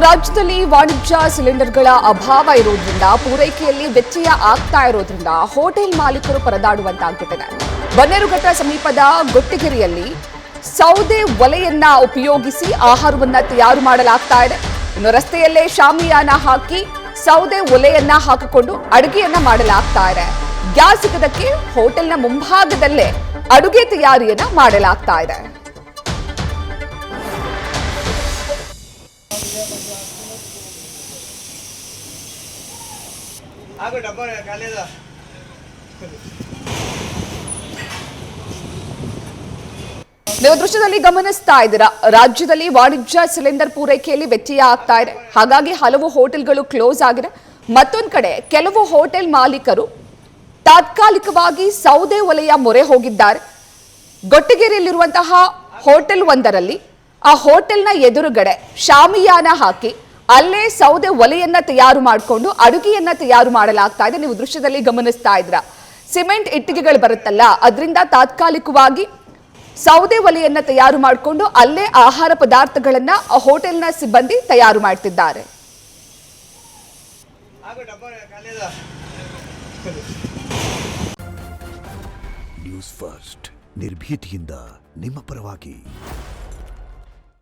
ರಾಜ್ಯದಲ್ಲಿ ವಾಣಿಜ್ಯ ಸಿಲಿಂಡರ್ಗಳ ಅಭಾವ ಇರೋದ್ರಿಂದ ಪೂರೈಕೆಯಲ್ಲಿ ವ್ಯತ್ಯಯ ಆಗ್ತಾ ಇರೋದ್ರಿಂದ ಹೋಟೆಲ್ ಮಾಲೀಕರು ಪರದಾಡುವಂತಾಗುತ್ತಿದೆ. ಬನ್ನೇರುಘಟ್ಟ ಸಮೀಪದ ಗೊಟ್ಟಿಗೆರೆಯಲ್ಲಿ ಸೌದೆ ಒಲೆಯನ್ನ ಉಪಯೋಗಿಸಿ ಆಹಾರವನ್ನ ತಯಾರು ಮಾಡಲಾಗ್ತಾ ಇದೆ. ಇನ್ನು ರಸ್ತೆಯಲ್ಲೇ ಶಾಮಿಯಾನ ಹಾಕಿ ಸೌದೆ ಒಲೆಯನ್ನ ಹಾಕಿಕೊಂಡು ಅಡುಗೆಯನ್ನ ಮಾಡಲಾಗ್ತಾ ಇದೆ. ಗ್ಯಾಸ್ ಸಿಗದಕ್ಕೆ ಹೋಟೆಲ್ನ ಮುಂಭಾಗದಲ್ಲೇ ಅಡುಗೆ ತಯಾರಿಯನ್ನ ಮಾಡಲಾಗ್ತಾ ಇದೆ. ನೀವು ದೃಶ್ಯದಲ್ಲಿ ಗಮನಿಸ್ತಾ ಇದ್ದೀರಾ, ರಾಜ್ಯದಲ್ಲಿ ವಾಣಿಜ್ಯ ಸಿಲಿಂಡರ್ ಪೂರೈಕೆಯಲ್ಲಿ ವ್ಯತ್ಯಯ ಆಗ್ತಾ ಇದೆ. ಹಾಗಾಗಿ ಹಲವು ಹೋಟೆಲ್ಗಳು ಕ್ಲೋಸ್ ಆಗಿದೆ. ಮತ್ತೊಂದು ಕಡೆ ಕೆಲವು ಹೋಟೆಲ್ ಮಾಲೀಕರು ತಾತ್ಕಾಲಿಕವಾಗಿ ಸೌದೆ ಒಲೆಯ ಮೊರೆ ಹೋಗಿದ್ದಾರೆ. ಗೊಟ್ಟಿಗೆರೆಯಲ್ಲಿರುವಂತಹ ಹೋಟೆಲ್ ಒಂದರಲ್ಲಿ ಆ ಹೋಟೆಲ್ನ ಎದುರುಗಡೆ ಶಾಮಿಯಾನ ಹಾಕಿ ಅಲ್ಲೇ ಸೌದೆ ಒಲೆಯನ್ನ ತಯಾರು ಮಾಡಿಕೊಂಡು ಅಡುಗೆಯನ್ನ ತಯಾರು ಮಾಡಲಾಗ್ತಾ ಇದೆ. ನೀವು ದೃಶ್ಯದಲ್ಲಿ ಗಮನಿಸ್ತಾ ಇದ್ರ ಸಿಮೆಂಟ್ ಇಟ್ಟಿಗೆಗಳು ಬರುತ್ತಲ್ಲ, ಅದರಿಂದ ತಾತ್ಕಾಲಿಕವಾಗಿ ಸೌದೆ ಒಲೆಯನ್ನ ತಯಾರು ಮಾಡಿಕೊಂಡು ಅಲ್ಲೇ ಆಹಾರ ಪದಾರ್ಥಗಳನ್ನ ಹೋಟೆಲ್ನ ಸಿಬ್ಬಂದಿ ತಯಾರು ಮಾಡ್ತಿದ್ದಾರೆ. ನ್ಯೂಸ್ ಫಸ್ಟ್ ನಿರ್ಭೀತಿಯಿಂದ ನಿಮ್ಮ ಪರವಾಗಿ.